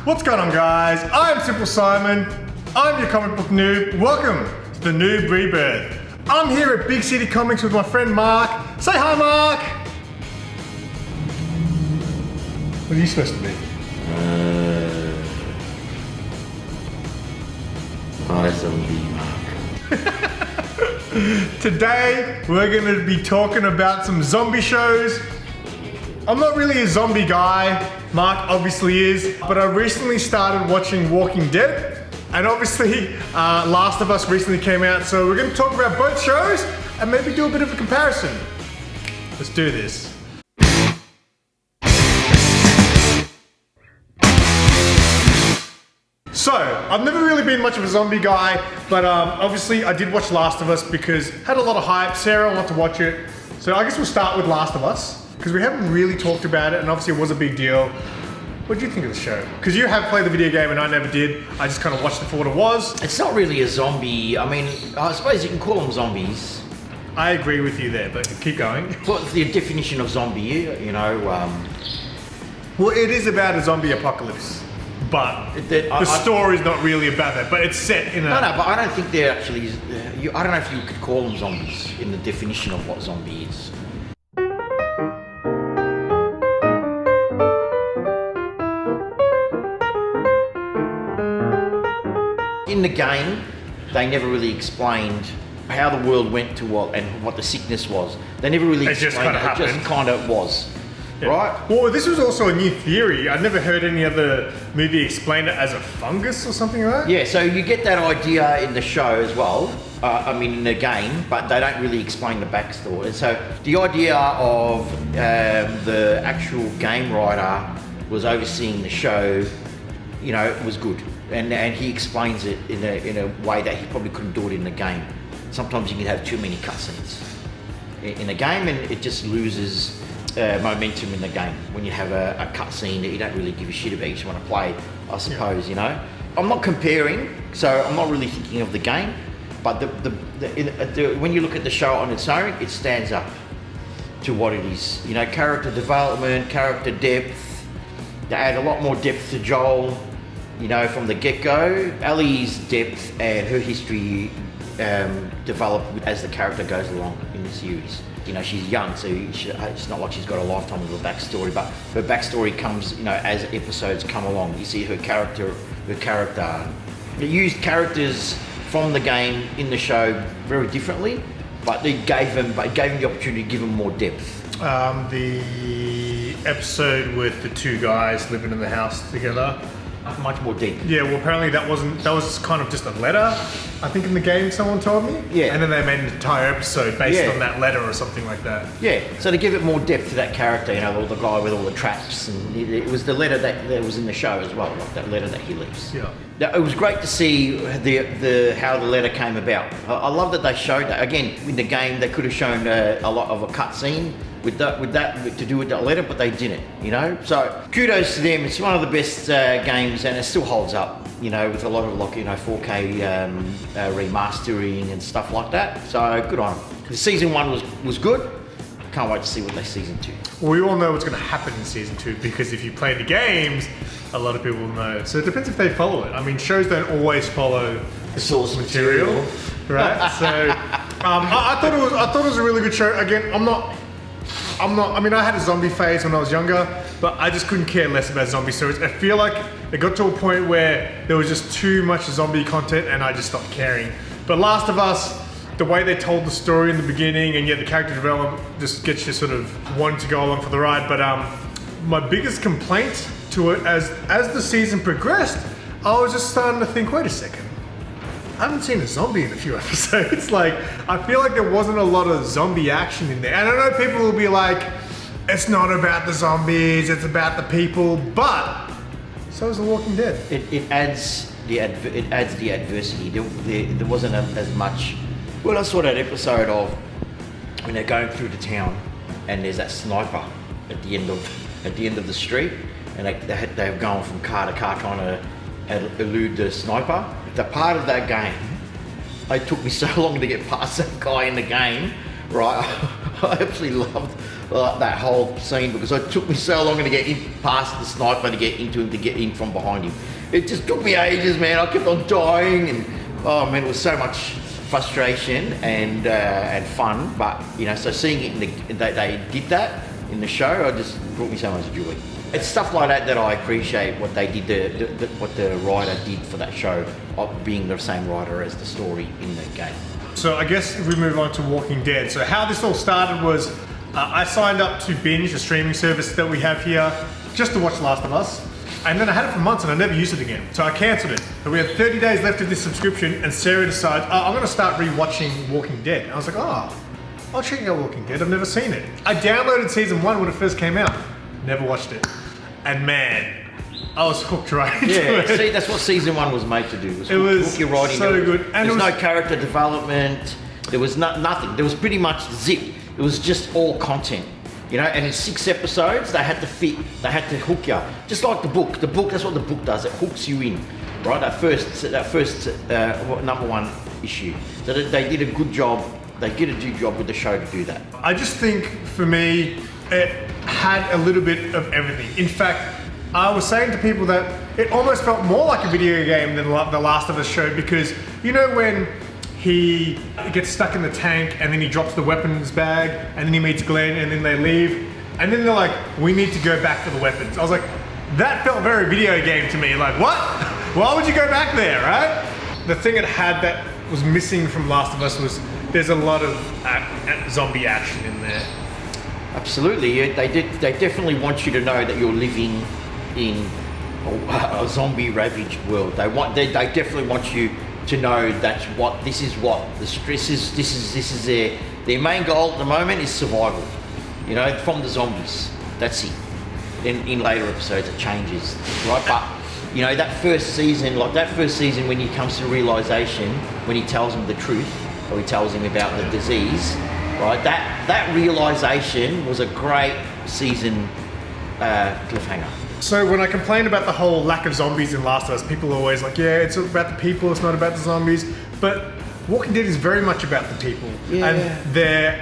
What's going on, guys? I'm SimpleSimon. I'm your comic book noob. Welcome to the NOOB Rebirth. I'm here at Big City Comics with my friend Mark. Say hi, Mark. What are you supposed to be? Hi, zombie Mark. Today, we're going to be talking about some zombie shows. I'm not really a zombie guy. Mark obviously is, but I recently started watching Walking Dead, and obviously Last of Us recently came out, so we're going to talk about both shows and maybe do a bit of a comparison. Let's do this. So, I've never really been much of a zombie guy, but obviously I did watch Last of Us because it had a lot of hype. Sarah wanted to watch it, so I guess we'll start with Last of Us, because we haven't really talked about it, and obviously it was a big deal. What did you think of the show? Because you have played the video game and I never did. I just kind of watched it for what it was. It's not really a zombie. I mean, I suppose you can call them zombies. I agree with you there, but keep going. What's the definition of zombie? You know, Well, it is about a zombie apocalypse, but the story's not really about that, but it's set in a... No, but I don't think they're actually... I don't know if you could call them zombies in the definition of what zombie is. In the game, they never really explained how the world went to what and what the sickness was. They never really explained it. It just kind of was, yeah. Right? Well, this was also a new theory. I'd never heard any other movie explain it as a fungus or something like that. Yeah, so you get that idea in the show as well. In the game, but they don't really explain the backstory. And so the idea of the actual game writer was overseeing the show, you know, was good. And he explains it in a way that he probably couldn't do it in the game. Sometimes you can have too many cutscenes in a game, and it just loses momentum in the game when you have a cutscene that you don't really give a shit about. You just want to play, I suppose. Yeah. You know, I'm not comparing, so I'm not really thinking of the game. But when you look at the show on its own, it stands up to what it is. You know, character development, character depth. They add a lot more depth to Joel. You know, from the get-go, Ellie's depth and her history develop as the character goes along in the series. You know, she's young, so it's not like she's got a lifetime of a backstory, but her backstory comes, you know, as episodes come along. You see her character. They used characters from the game in the show very differently, but they gave them the opportunity to give them more depth. The episode with the two guys living in the house together. Much more deep. Yeah, well apparently that was kind of just a letter, I think in the game someone told me. Yeah. And then they made an entire episode based on that letter or something like that. Yeah, so to give it more depth to that character, you know, the guy with all the traps, and it was the letter that was in the show as well, like that letter that he leaves. Yeah. It was great to see how the letter came about. I love that they showed that. Again, in the game they could have shown a lot of a cutscene with that to do with that letter, but they didn't, you know. So kudos to them. It's one of the best games, and it still holds up, you know, with a lot of 4K remastering and stuff like that. So good on them. The season 1 was good. Can't wait to see what they season 2. Well, we all know what's going to happen in season 2 because if you play the games, a lot of people will know. So it depends if they follow it. I mean, shows don't always follow the source material, right? So I thought it was a really good show. Again, I mean, I had a zombie phase when I was younger, but I just couldn't care less about zombie stories. I feel like it got to a point where there was just too much zombie content and I just stopped caring. But Last of Us, the way they told the story in the beginning, and yet the character development just gets you sort of wanting to go along for the ride. But my biggest complaint to it as the season progressed, I was just starting to think, wait a second. I haven't seen a zombie in a few episodes. Like, I feel like there wasn't a lot of zombie action in there. And I know people will be like, it's not about the zombies, it's about the people, but so is The Walking Dead. It adds the adversity. There wasn't as much. Well, I saw that episode of when they're going through the town, and there's that sniper at the end of the street, and they're going from car to car trying to elude the sniper. The part of that game, it took me so long to get past that guy in the game, right? I absolutely that whole scene, because it took me so long to get in past the sniper to get into him, to get in from behind him. It just took me ages, man. I kept on dying, and oh man, it was so much frustration and fun. But you know, so seeing it they did that in the show, it just brought me so much joy. It's stuff like that that I appreciate what they did, what the writer did for that show, of being the same writer as the story in the game. So I guess if we move on to Walking Dead. So how this all started was I signed up to Binge, a streaming service that we have here, just to watch Last of Us. And then I had it for months and I never used it again. So I cancelled it. But we had 30 days left of this subscription, and Sarah decides, oh, I'm going to start rewatching Walking Dead. And I was like, oh, I'll check out Walking Dead. I've never seen it. I downloaded season 1 when it first came out. Never watched it. And man, I was hooked right into it. See, that's what season 1 was made to do. It was hook you right so into good. It. And There's it was, no character development. There was nothing. There was pretty much zip. It was just all content. You know, and in 6 episodes, they had to fit, they had to hook you. Just like the book. The book, that's what the book does. It hooks you in, right? That first number 1 issue. So they did a good job. They did a good job with the show to do that. I just think, for me, it had a little bit of everything. In fact, I was saying to people that it almost felt more like a video game than the Last of Us show, because you know when he gets stuck in the tank and then he drops the weapons bag and then he meets Glenn and then they leave and then they're like, we need to go back for the weapons. I was like, that felt very video game to me. Like, what? Why would you go back there, right? The thing it had that was missing from Last of Us was there's a lot of zombie action in there. Absolutely, they definitely want you to know that you're living in a zombie ravaged world. They definitely want you to know that this is the stress is. This is their main goal at the moment is survival. You know, from the zombies. That's it. Then in later episodes it changes, right? But you know, that first season when he comes to realization, when he tells him the truth, or he tells him about the disease, right? That realization was a great season cliffhanger. So when I complain about the whole lack of zombies in Last of Us, people are always like, yeah, it's about the people, it's not about the zombies. But Walking Dead is very much about the people. Yeah.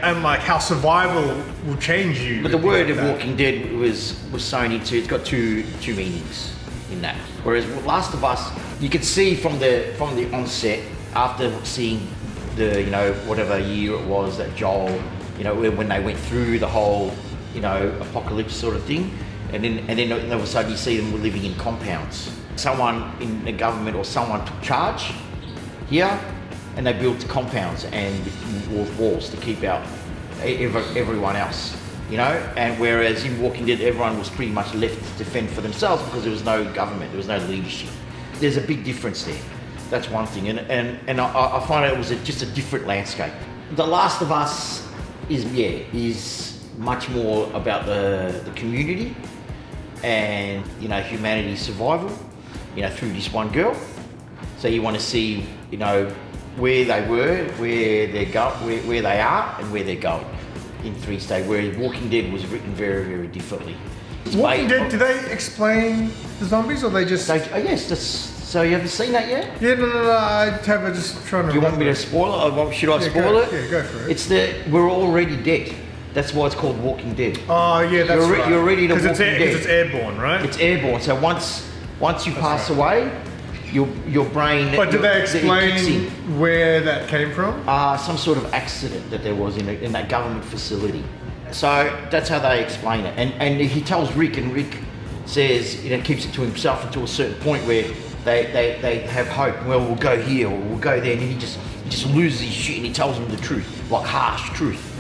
And like how survival will change you. But the word of Walking Dead was sewn into, it's got two meanings in that. Whereas Last of Us, you could see from the onset, after seeing the, you know, whatever year it was that Joel, you know, when they went through the whole, you know, apocalypse sort of thing, and then all of a sudden you see them living in compounds. Someone in the government or someone took charge here, and they built compounds and with walls to keep out everyone else, you know. And whereas in Walking Dead, everyone was pretty much left to defend for themselves because there was no government, there was no leadership. There's a big difference there. That's one thing, and I find it was just a different landscape. The Last of Us is much more about the community and, you know, humanity's survival, you know, through this one girl. So you want to see, you know, where they were, where they are, and where they're going in 3 stages. Where Walking Dead was written very, very differently. Walking Dead, do they explain the zombies, or they just? Yes. So you haven't seen that yet? Yeah, no. I have. Just trying to. Do you want me to spoil it? Should I spoil it? Yeah, go for it. We're already dead. That's why it's called Walking Dead. Oh yeah, that's right. You're ready to Walking Dead. Because it's airborne, right? It's airborne. So once you pass away, your brain. But did they explain where that came from? Some sort of accident that there was in that government facility. So that's how they explain it. And he tells Rick, and Rick says, you know, keeps it to himself until a certain point where they have hope. Well, we'll go here or we'll go there, and he just loses his shit and he tells them the truth, like harsh truth.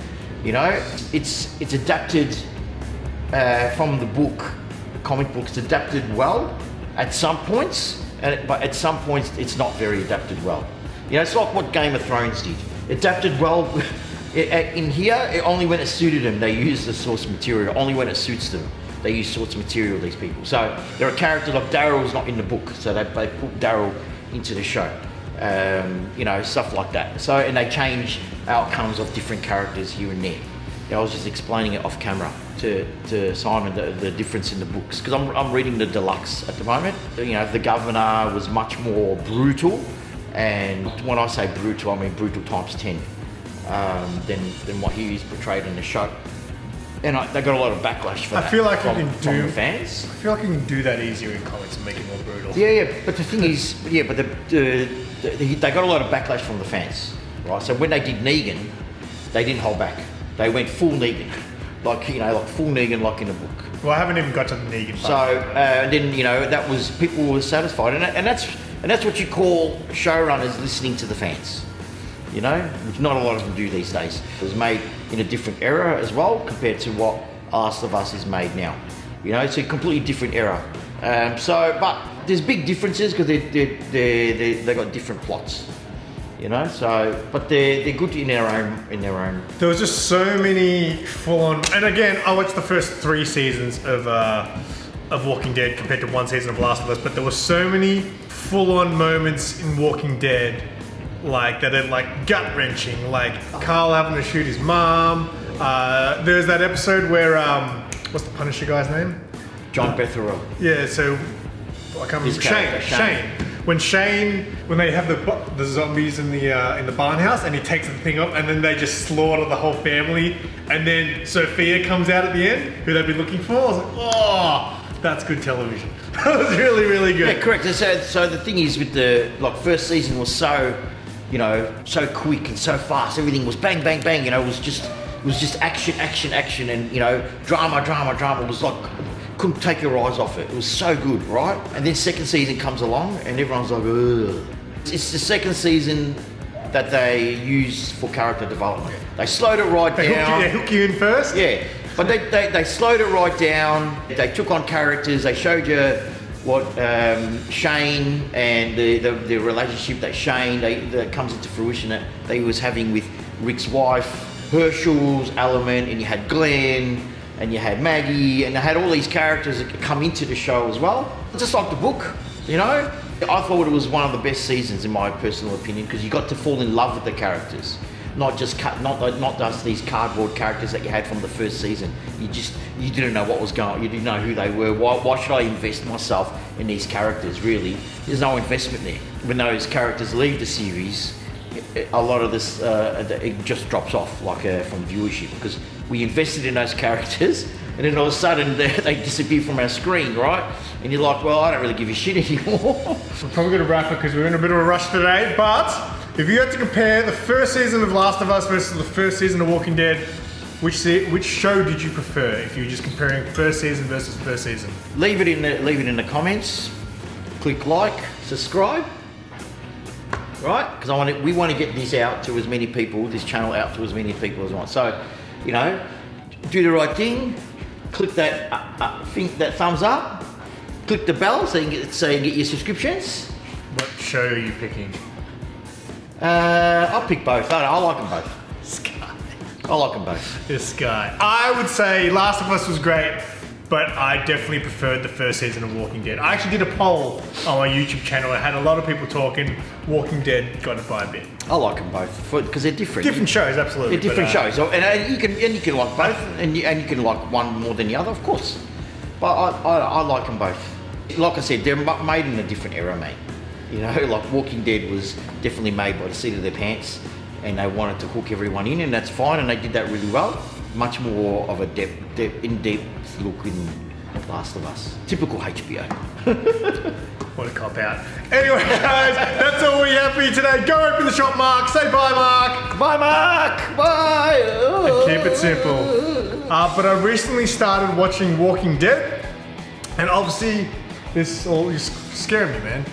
You know, it's adapted from the book, comic books, adapted well at some points, but at some points it's not very adapted well. You know, it's like what Game of Thrones did. Adapted well. In here, only when it suited them, they use the source material. Only when it suits them, they use source material, these people. So there are characters like Daryl's not in the book, so they put Daryl into the show. You know, stuff like that. So, and they change outcomes of different characters here and there. I was just explaining it off camera to Simon, the difference in the books, because I'm reading the deluxe at the moment. You know, the governor was much more brutal, and when I say brutal, I mean brutal times 10 than what he is portrayed in the show. and they got a lot of backlash for that. I feel like from the I fans. feel like you can do that easier in comics and make it more brutal. Yeah, but the thing is, but they got a lot of backlash from the fans, right? So when they did Negan, they didn't hold back. They went full Negan, like full Negan, like in the book. Well, I haven't even got to the Negan So part. then that was, people were satisfied, and that's what you call showrunners listening to the fans. Which not a lot of them do these days. It was made in a different era as well compared to what Last of Us is made now. It's a completely different era. But there's big differences because they got different plots. But they're good in their own. There was just so many full-on, and again, I watched the first 3 seasons of Walking Dead compared to 1 season of Last of Us, but there were so many full-on moments in Walking Dead, like that are like gut-wrenching, like Carl having to shoot his mom. There's that episode where what's the Punisher guy's name? John Bethel. Yeah, so I can't remember. Shane. When they have the zombies in the barn house, and he takes the thing up, and then they just slaughter the whole family, and then Sophia comes out at the end, who they've been looking for. I was like, oh, that's good television. That was really, really good. Yeah, correct. So the thing is, with the first season was so, so quick and so fast. Everything was bang, bang, bang. It was just action, and drama. It was like, couldn't take your eyes off it. It was so good, right? And then second season comes along and everyone's like, ugh. It's the second season that they use for character development. They slowed it right down. They hook you in first? Yeah, but they slowed it right down. They took on characters. They showed you what Shane and the relationship that Shane that comes into fruition that he was having with Rick's wife, Herschel's element, and you had Glenn, and you had Maggie, and they had all these characters that come into the show as well. Just like the book, I thought it was one of the best seasons in my personal opinion because you got to fall in love with the characters, not just these cardboard characters that you had from the first season. You didn't know what was going on. You didn't know who they were. Why should I invest myself in these characters? Really, there's no investment there. When those characters leave the series, a lot of this it just drops off from viewership because we invested in those characters and then all of a sudden they disappear from our screen, right? And you're like, well, I don't really give a shit anymore. We're probably going to wrap it because we're in a bit of a rush today, but if you had to compare the first season of Last of Us versus the first season of Walking Dead, which show did you prefer if you're just comparing first season versus first season? Leave it in the comments. Click like, subscribe. Right? Because we want to get this out to as many people, this channel out to as many people as we want. So, do the right thing. Click that that thumbs up. Click the bell so you can get your subscriptions. What show are you picking? I'll pick both. I like them both. Sky. I like them both. This guy. I would say Last of Us was great, but I definitely preferred the first season of Walking Dead. I actually did a poll on my YouTube channel. I had a lot of people talking. Walking Dead got it by a bit. I like them both because they're different. Different shows, absolutely. They're different shows, and you can like both, and you can like one more than the other, of course. But I like them both. Like I said, they're made in a different era, mate. Like Walking Dead was definitely made by the seat of their pants, and they wanted to hook everyone in, and that's fine, and they did that really well. Much more of a in-depth look in Last of Us. Typical HBO. What a cop out. Anyway, guys, that's all we have for you today. Go open the shop, Mark. Say bye, Mark. Bye, Mark. Bye. And keep it simple. But I recently started watching Walking Dead, and obviously this all is scaring me, man.